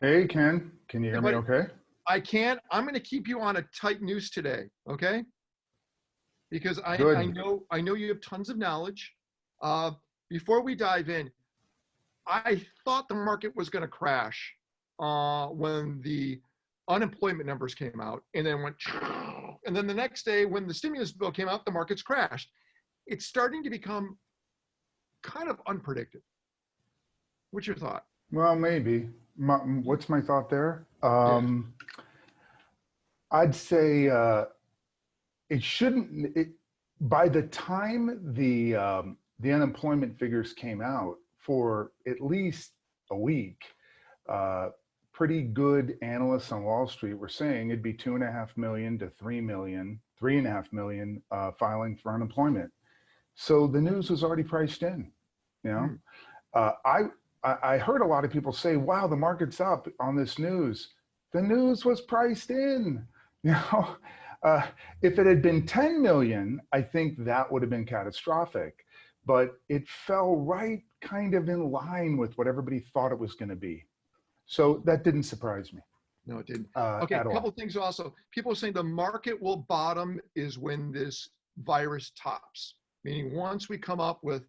Hey, Ken, can you Hey, hear me buddy, okay? I can't. I'm going to keep you on a tight noose today, okay? Because I Good. know you have tons of knowledge. Uh, Before we dive in, I thought the market was going to crash when the unemployment numbers came out, and then went, and then the next day when the stimulus bill came out, the markets crashed. It's starting to become kind of unpredictable. What's your thought? Well, maybe. What's my thought there? Yeah. I'd say it shouldn't. By the time the unemployment figures came out for at least a week, uh, pretty good analysts on Wall Street were saying it'd be 2.5 million to 3 million, 3.5 million filing for unemployment. So the news was already priced in. You know, Hmm. uh, I I heard a lot of people say, "Wow, the market's up on this news." The news was priced in. You know, uh, if it had been 10 million, I think that would have been catastrophic. But it fell right kind of in line with what everybody thought it was going to be. So that didn't surprise me No, it didn't. Okay, a at couple all. of things also. People are saying the market will bottom is when this virus tops, meaning once we come up with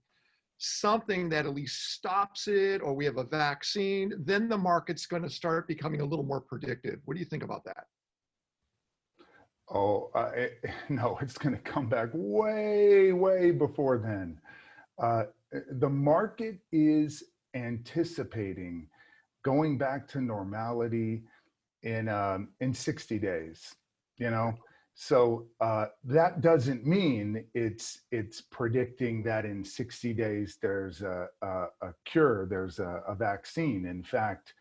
something that at least stops it or we have a vaccine, then the market's going to start becoming a little more predictive. What do you think about that? Oh, no, it's going to come back way, way before then. Uh, the market is anticipating going back to normality in 60 days. You know, so that doesn't mean it's predicting that in 60 days there's a cure, there's a vaccine. In fact,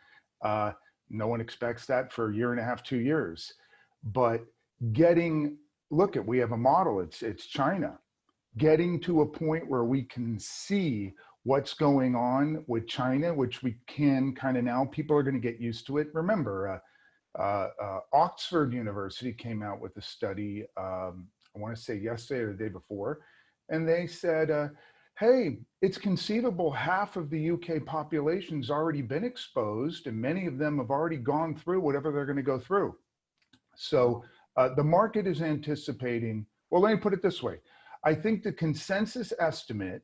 uh, no one expects that for a year and a half, 2 years. But getting look at we have a model. It's China getting to a point where we can see what's going on with China, which we can kind of now. People are going to get used to it. Remember, Oxford University came out with a study, I want to say yesterday or the day before, and they said, hey, it's conceivable half of the UK population's already been exposed, and many of them have already gone through whatever they're going to go through. So Wow. the market is anticipating, well, let me put it this way. I think the consensus estimate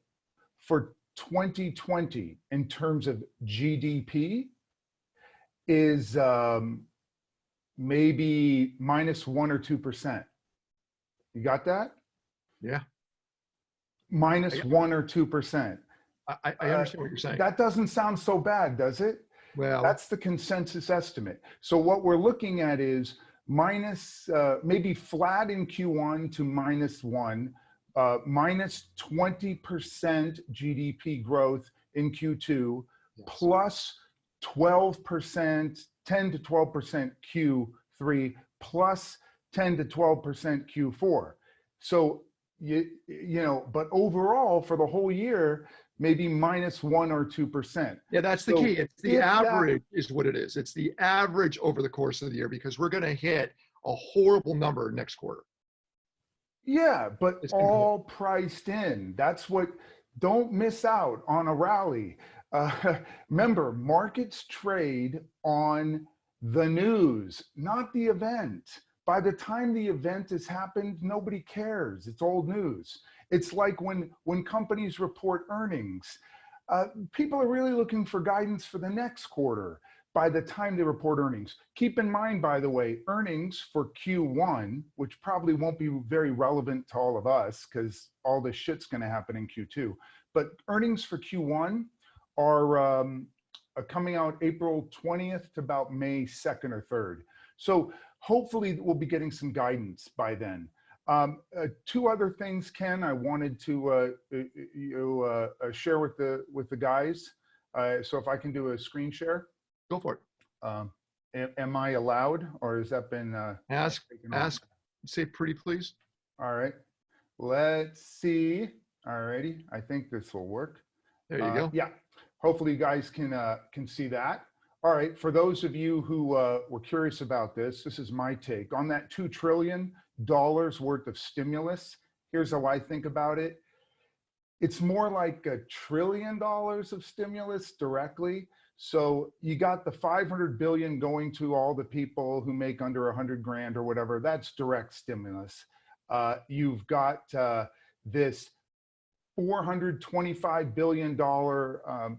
for 2020 in terms of GDP is maybe -1 or 2%. You got that? Yeah, Minus I, 1 or 2%. I understand what you're saying. That doesn't sound so bad, does it? Well, That's the consensus estimate. So what we're looking at is minus maybe flat in Q1 to -1, minus 20% GDP growth in Q2, yes. plus 12%, 10 to 12% Q3, plus 10 to 12% Q4. So but overall for the whole year, maybe -1 or 2%. Yeah, that's the key. So It's the if that, average is what it is. It's the average over the course of the year because we're going to hit a horrible number next quarter. yeah, but It's going to be all horrible. priced in. That's what, don't miss out on a rally. Uh, Remember, markets trade on the news, not the event. By the time the event has happened, nobody cares. It's old news. It's like when companies report earnings. People are really looking for guidance for the next quarter by the time they report earnings. Keep in mind, by the way, earnings for Q1, which probably won't be very relevant to all of us because all this shit's going to happen in Q2. But earnings for Q1 are coming out April 20th to about May 2nd or 3rd. So hopefully we'll be getting some guidance by then. Two other things, Ken, I wanted to share with the guys. So if I can do a screen share. Go for it. Um, am I allowed, or has that been Ask, taken off? ask, say pretty please. All right, let's see. All righty, I think this will work. There you go. Yeah, hopefully you guys can see that. All right, for those of you who were curious about this, this is my take on that $2 trillion worth of stimulus. Here's how I think about it. It's more like $1 trillion of stimulus directly. So you got the 500 billion going to all the people who make under 100 grand or whatever. That's direct stimulus. You've got this $425 billion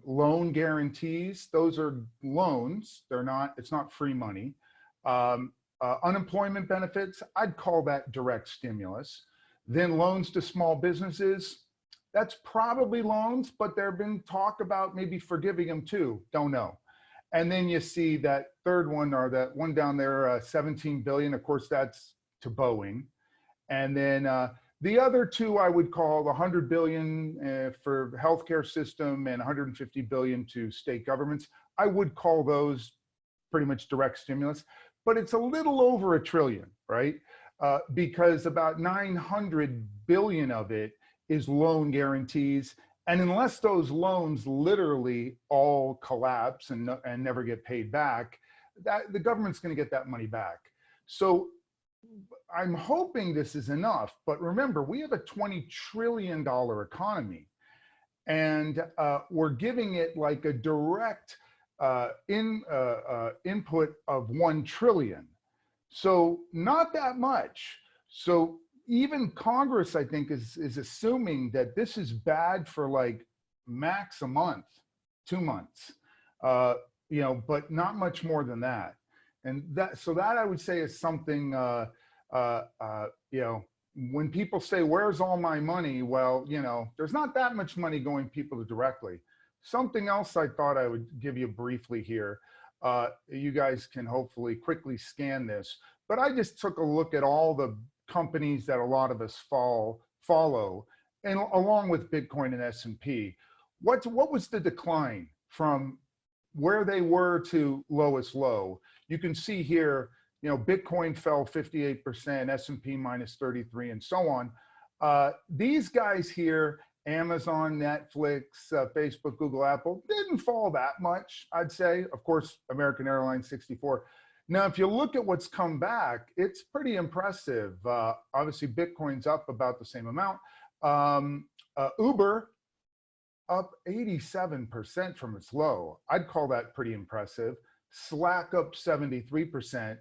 loan guarantees. Those are loans. They're not, it's not free money. Unemployment benefits, I'd call that direct stimulus. Then loans to small businesses, that's probably loans, but there have been talk about maybe forgiving them too. Don't know. And then you see that third one, or that one down there, 17 billion. Of course, that's to Boeing. And then the other two I would call the 100 billion for the healthcare system and 150 billion to state governments. I would call those pretty much direct stimulus, but it's a little over a trillion, right? Because about 900 billion of it is loan guarantees. And unless those loans literally all collapse and never get paid back, that the government's going to get that money back. So I'm hoping this is enough, but remember, we have a $20 trillion economy, and we're giving it like a direct input of 1 trillion. So not that much. So even Congress, I think, is assuming that this is bad for like max a month, 2 months, you know, but not much more than that. And that, so that I would say is something, you know, when people say, where's all my money? Well, you know, there's not that much money going people directly. Something else I thought I would give you briefly here. You guys can hopefully quickly scan this, but I just took a look at all the companies that a lot of us follow, and along with Bitcoin and S&P. What was the decline from where they were to lowest low? You can see here, you know, Bitcoin fell 58%, S&P minus 33, and so on. These guys here, Amazon, Netflix, Facebook, Google, Apple, didn't fall that much, I'd say. Of course, American Airlines, 64. Now, if you look at what's come back, it's pretty impressive. Obviously, Bitcoin's up about the same amount. Uber, up 87% from its low. I'd call that pretty impressive. Slack up 73%.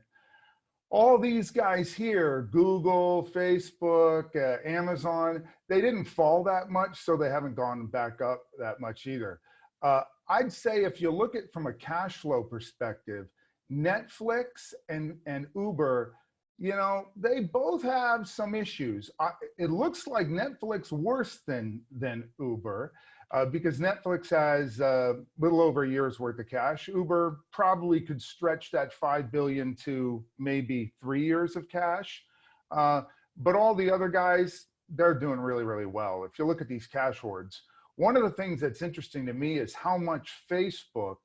All these guys here, Google, Facebook, Amazon, they didn't fall that much, so they haven't gone back up that much either. I'd say if you look at from a cash flow perspective, Netflix and Uber, you know, they both have some issues. It looks like Netflix worse than Uber, because Netflix has a little over a year's worth of cash. Uber probably could stretch that 5 billion to maybe 3 years of cash. But all the other guys, they're doing really, really well. If you look at these cash hoards, one of the things that's interesting to me is how much Facebook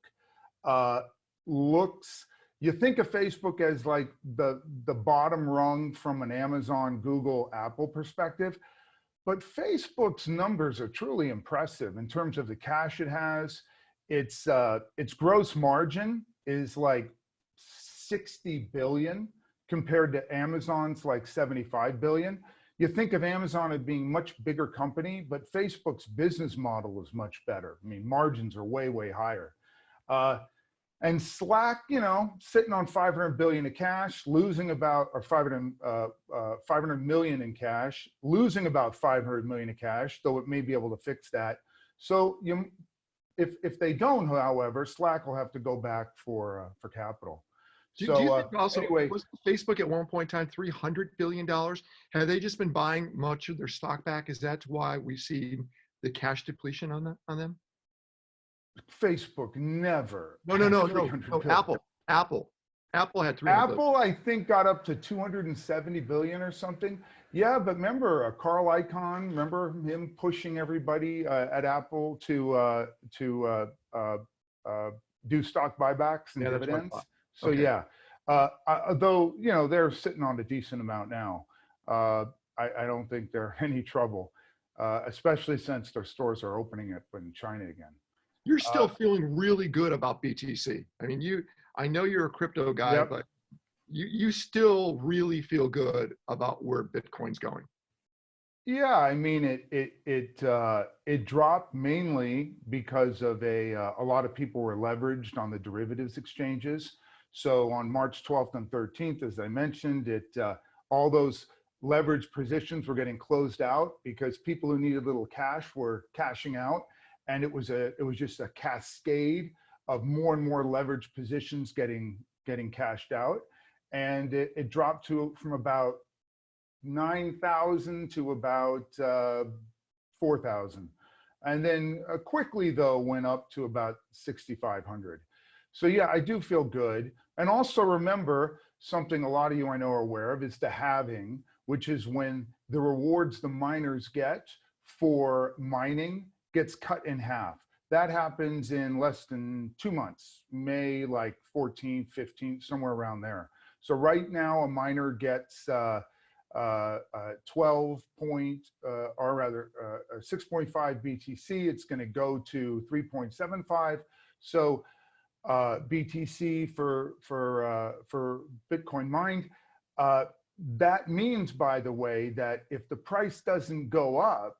looks. You think of Facebook as like the bottom rung from an Amazon, Google, Apple perspective. But Facebook's numbers are truly impressive in terms of the cash it has. Its gross margin is like 60 billion compared to Amazon's like 75 billion. You think of Amazon as being much bigger company, but Facebook's business model is much better. I mean, margins are way, way higher. And Slack, you know, sitting on 500 billion in cash, losing about, or 500 million in cash, losing about 500 million in cash, though it may be able to fix that. So if they don't, however, Slack will have to go back for capital. Do you think also, anyway, was Facebook at one point in time $300 billion? Have they just been buying much of their stock back? Is that why we see the cash depletion on them? Facebook never. No. Apple had 300 Apple, billion. I think, got up to 270 billion or something. Yeah, but remember Carl Icahn, remember him pushing everybody at Apple to do stock buybacks and dividends. So okay. Yeah, though, you know, they're sitting on a decent amount now. I don't think they're any trouble, especially since their stores are opening up in China again. You're still feeling really good about BTC. I mean, I know you're a crypto guy, yep, but you still really feel good about where Bitcoin's going. Yeah, I mean it dropped mainly because of a lot of people were leveraged on the derivatives exchanges. So on March 12th and 13th, as I mentioned, it all those leveraged positions were getting closed out because people who needed little cash were cashing out, and it was just a cascade of more and more leveraged positions getting cashed out, and it dropped to from about 9,000 to about 4,000. And then quickly, though, went up to about 6,500. So, yeah, I do feel good. And also remember something a lot of you I know are aware of is the halving, which is when the rewards the miners get for mining gets cut in half. That happens in less than 2 months, May like 14th, 15th, somewhere around there. So right now, a miner gets 12 point, or rather 6.5 BTC. It's going to go to 3.75. So BTC for Bitcoin mined. That means, by the way, that if the price doesn't go up,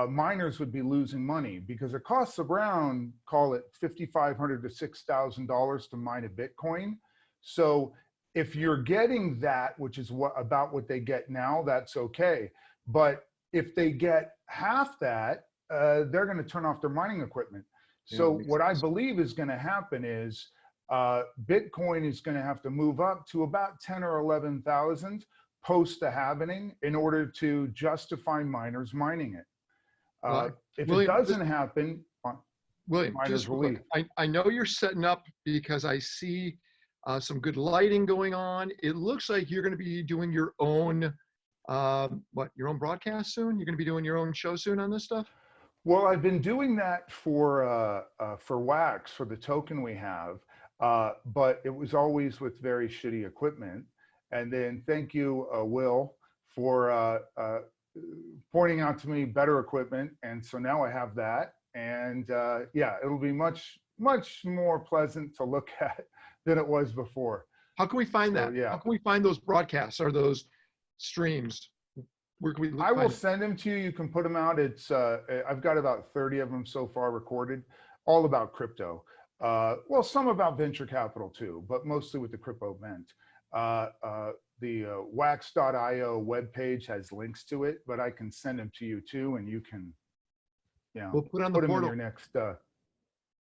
miners would be losing money because it costs around, call it $5,500 to $6,000 to mine a Bitcoin. So if you're getting that, which is about what they get now, that's okay. But if they get half that, they're going to turn off their mining equipment. Yeah, So makes what I sense. believe is going to happen is Bitcoin is going to have to move up to about 10 or 11,000 post the halvening in order to justify miners mining it. Well, If it William, doesn't happen, William, miners just will real quick. leave. I know you're setting up because I see some good lighting going on. It looks like you're going to be doing your own, your own broadcast soon? You're going to be doing your own show soon on this stuff? Well, I've been doing that for Wax for the token we have, but it was always with very shitty equipment. And then thank you, Will, for pointing out to me better equipment. And so now I have that, and yeah, it'll be much more pleasant to look at than it was before. How can we find So that? yeah, How can we find those broadcasts or those streams? Where can we I will find them? send them to you. You can put them out. It's I've got about 30 of them so far recorded, all about crypto. Well, some about venture capital too, but mostly with the crypto bent. The wax.io webpage has links to it, but I can send them to you too, and you can, We'll put it on the put them in portal. your next, We'll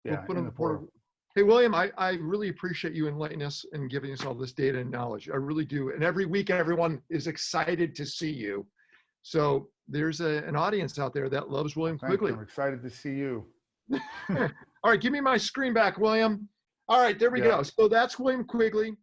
yeah, put in on the the portal. portal. Hey, William, I really appreciate you enlightening us and giving us all this data and knowledge. I really do. And every week, everyone is excited to see you. So there's an audience out there that loves Well, William thank you. Quigley. I'm excited to see you. All right, give me my screen back, William. All right, there we Yeah. go. So that's William Quigley.